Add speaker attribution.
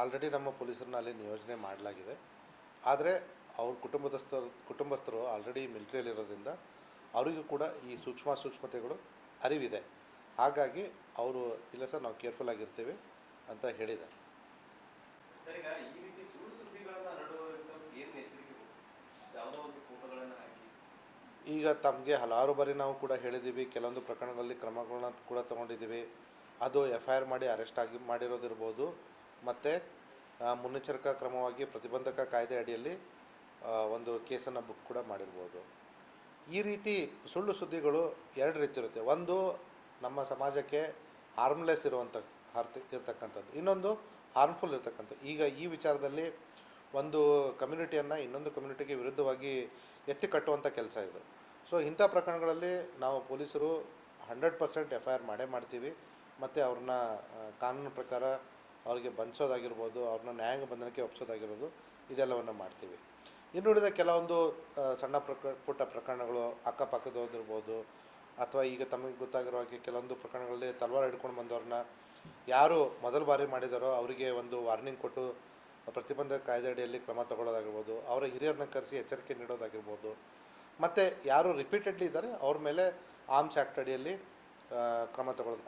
Speaker 1: Already ನಮ್ಮ ಪೊಲೀಸರನ್ನ ಅಲ್ಲಿ ನಿಯೋಜನೆ ಮಾಡಲಾಗಿದೆ. ಆದರೆ ಅವ್ರ ಕುಟುಂಬಸ್ಥರು ಆಲ್ರೆಡಿ ಮಿಲಿಟ್ರಿಯಲ್ಲಿರೋದ್ರಿಂದ ಅವರಿಗೂ ಕೂಡ ಈ ಸೂಕ್ಷ್ಮತೆಗಳು ಅರಿವಿದೆ. ಹಾಗಾಗಿ ಅವರು ಇಲ್ಲ ಸರ್ ನಾವು ಕೇರ್ಫುಲ್ ಆಗಿರ್ತೀವಿ ಅಂತ ಹೇಳಿದ್ದಾರೆ.
Speaker 2: ಸರ್, ಈಗ ಈ ರೀತಿ ಸುಳ್ಳು ಸುದ್ದಿಗಳನ್ನು ಹರಡುವಂಥವ್ರು ಏನು ಎಚ್ಚರಿಕೆ ಯಾವುದೋ ಒಂದು ಫೋಟೋಗಳನ್ನು ಹಾಕಿ
Speaker 1: ಈಗ ತಮಗೆ ಹಲವಾರು ಬಾರಿ ನಾವು ಕೂಡ ಹೇಳಿದ್ದೀವಿ, ಕೆಲವೊಂದು ಪ್ರಕರಣಗಳಲ್ಲಿ ಕ್ರಮಗಳನ್ನ ಕೂಡ ತೊಗೊಂಡಿದ್ದೀವಿ. ಅದು FIR ಮಾಡಿ ಅರೆಸ್ಟ್ ಮಾಡಿರೋದಿರ್ಬೋದು, ಮತ್ತು ಮುನ್ನೆಚ್ಚರಿಕಾ ಕ್ರಮವಾಗಿ ಪ್ರತಿಬಂಧಕ ಕಾಯ್ದೆ ಅಡಿಯಲ್ಲಿ ಒಂದು ಕೇಸನ್ನು ಬುಕ್ ಕೂಡ ಮಾಡಿರ್ಬೋದು. ಈ ರೀತಿ ಸುಳ್ಳು ಸುದ್ದಿಗಳು ಎರಡು ರೀತಿ ಇರುತ್ತೆ. ಒಂದು ನಮ್ಮ ಸಮಾಜಕ್ಕೆ ಹಾರ್ಮ್ಲೆಸ್ ಇರ್ತಕ್ಕಂಥದ್ದು, ಇನ್ನೊಂದು ಹಾರ್ಮ್ಫುಲ್ ಇರ್ತಕ್ಕಂಥದ್ದು. ಈಗ ಈ ವಿಚಾರದಲ್ಲಿ ಒಂದು ಕಮ್ಯುನಿಟಿಯನ್ನು ಇನ್ನೊಂದು ಕಮ್ಯುನಿಟಿಗೆ ವಿರುದ್ಧವಾಗಿ ಎತ್ತಿ ಕಟ್ಟುವಂಥ ಕೆಲಸ ಇದು. ಸೊ ಇಂಥ ಪ್ರಕರಣಗಳಲ್ಲಿ ನಾವು ಪೊಲೀಸರು 100% FIR ಮಾಡ್ತೀವಿ. ಮತ್ತು ಅವ್ರನ್ನ ಕಾನೂನು ಪ್ರಕಾರ ಅವ್ರಿಗೆ ಬಂಧಿಸೋದಾಗಿರ್ಬೋದು, ಅವ್ರನ್ನ ನ್ಯಾಯಾಂಗ ಬಂಧನಕ್ಕೆ ಒಪ್ಪಿಸೋದಾಗಿರ್ಬೋದು, ಇದೆಲ್ಲವನ್ನು ಮಾಡ್ತೀವಿ. ಇನ್ನುಳಿದ ಕೆಲವೊಂದು ಸಣ್ಣ ಪುಟ್ಟ ಪ್ರಕರಣಗಳು ಅಕ್ಕಪಕ್ಕದವ್ರದಿರ್ಬೋದು, ಅಥವಾ ಈಗ ತಮಗೆ ಗೊತ್ತಾಗಿರೋ ಹಾಗೆ ಕೆಲವೊಂದು ಪ್ರಕರಣಗಳಲ್ಲಿ ತಲವಾರು ಹಿಡ್ಕೊಂಡು ಬಂದವ್ರನ್ನ ಯಾರು ಮೊದಲ ಬಾರಿ ಮಾಡಿದಾರೋ ಅವರಿಗೆ ಒಂದು ವಾರ್ನಿಂಗ್ ಕೊಟ್ಟು ಪ್ರತಿಬಂಧಕ ಕಾಯ್ದೆ ಅಡಿಯಲ್ಲಿ ಕ್ರಮ ತಗೊಳ್ಳೋದಾಗಿರ್ಬೋದು, ಅವರ ಹಿರಿಯರನ್ನ ಕರೆಸಿ ಎಚ್ಚರಿಕೆ ನೀಡೋದಾಗಿರ್ಬೋದು, ಮತ್ತು ಯಾರು ರಿಪೀಟೆಡ್ಲಿ ಇದ್ದಾರೆ ಅವ್ರ ಮೇಲೆ ಆರ್ಮ್ಸ್ ಆ್ಯಕ್ಟ್ ಅಡಿಯಲ್ಲಿ ಕ್ರಮ ತಗೊಳ್ಳೋದು ಕೂಡ